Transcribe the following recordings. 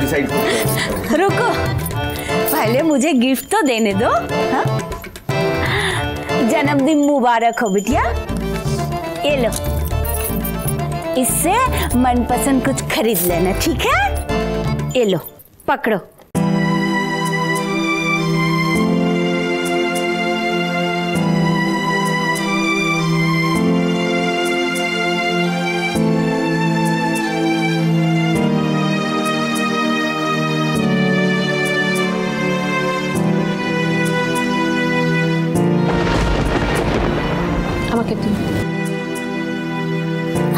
Decide करते हैं। रुको, पहले मुझे गिफ्ट तो देने दो। हाँ? जन्मदिन मुबारक हो बिटिया। ये लो, इससे मनपसंद कुछ खरीद लेना, ठीक है? ये लो, पकड़ो।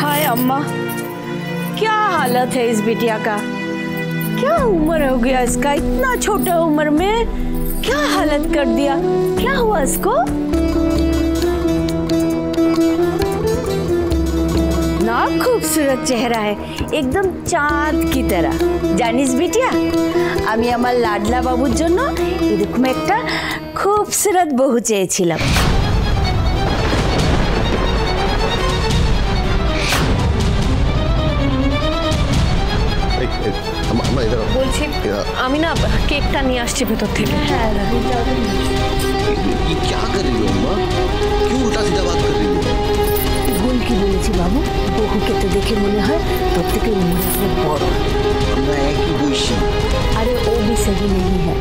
हाय अम्मा, क्या हालत है इस बिटिया का? क्या उम्र हो गया इसका? इतना छोटा उम्र में क्या हालत कर दिया? क्या हुआ इसको? ना खूबसूरत चेहरा है, एकदम चाँद की तरह। জানিস बिटिया, আমি আমার লাডলা বাবুর জন্য এরকম একটা खूबसूरत বহু চেয়েছিলাম। বলছি আমি না কেকটা নিয়ে আসছি ভেতর থেকে। হ্যাঁ, ये क्या कर रही हो अम्मा? क्यों उल्टा सीधा बात कर रही हो? ভুল কি বলেছি বাবু? বহুকে তো দেখে মনে হয় তোর থেকে উম্র অনেক বড়। আমরা একই বয়সী। अरे वो भी सही नहीं है,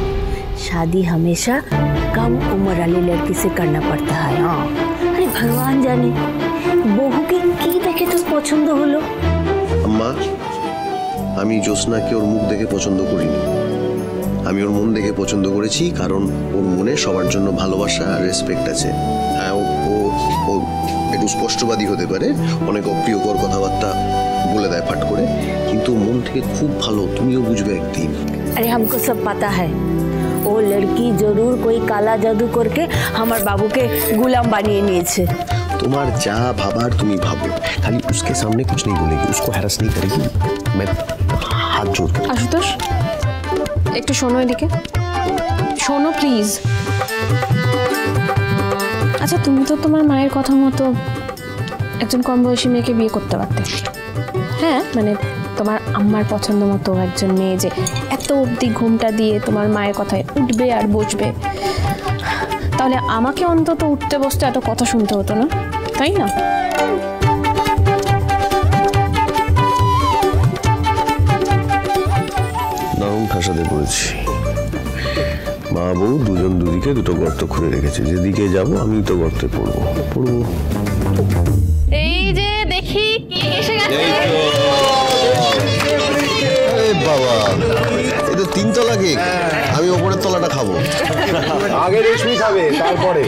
शादी हमेशा कम उम्र वाली लड़की से करना पड़ता है। हाँ, अरे भगवान जाने বহুকে কি দেখে তোর পছন্দ হলো। अम्मा, আমি জ্যোৎস্নাকে ওর মুখ দেখে পছন্দ করিনি, আমি ওর মন দেখে পছন্দ করেছি, কারণ ওর মনে সবার জন্য ভালোবাসা আর রেসপেক্ট আছে। হ্যাঁ, ও একটু স্পষ্টবাদী হতে পারে, অনেক অপ্রিয়কর কথাবার্তা বলে দেয় ফাট করে, কিন্তু মন থেকে খুব ভালো, তুমিও বুঝবে একদিন। अरे हमको सब पता है, वो लड़की जरूर कोई काला जादू करके हमारे बाबू के गुलाम बनिए निয়েছে। তোমার যা ভাবার তুমি ভাবো, খালি उसके सामने कुछ नहीं बोलेगी, उसको हैरास नहीं करेगी। मैं हाथ जोड़ कर। আশুতোষ, একটু শোনো এদিকে, শোনো প্লিজ। আচ্ছা, তুমি তো তোমার মায়ের কথা মতো একজন কম বয়সী মেয়েকে বিয়ে করতে পারতে। হ্যাঁ, মানে তোমার আম্মার পছন্দ মতো একজন মেয়ে যে এত অবধি ঘুমটা দিয়ে তোমার মায়ের কথায় উঠবে আর বসবে, তাহলে আমাকে অন্তত উঠতে বসতে এত কথা শুনতে হতো না, তাই না? দারুণ ঠাসাতে পড়েছি। মা বউ দুজন দুদিকে দুটো গর্ত খুঁড়ে রেখেছে, যেদিকে যাব আমি তো গর্তে পড়বো। এই যে দেখি কে এসে গেছে। বাবা, এই তো 3 তলা কেক, আমি ওপরের তলাটা খাবো। আগে রেশমি খাবে, তারপরে।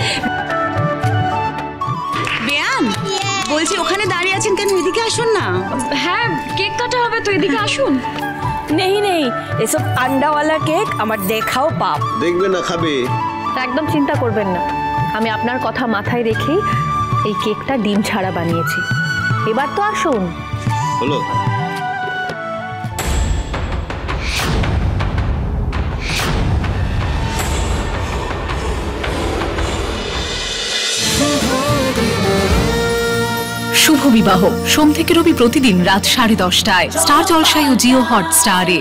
বেয়ান, বলছি ওখানে দাঁড়িয়ে আছেন কেন? এদিকে আসুন না। হ্যাঁ, কেক কাটা হবে তো, এদিকে আসুন। नहीं नहीं, ये सब अंडा वाला केक আমার দেখাও পাপ। দেখবে না, খাবে। একদম চিন্তা করবেন না, আমি আপনার কথা মাথায় রেখেই এই কেকটা ডিম ছাড়া বানিয়েছি। এবার তো আসুন। হলো। শুভ বিবাহ সোম থেকে রবি প্রতিদিন রাত 10:30টায় স্টার জলসায় ও জিও হটস্টারে।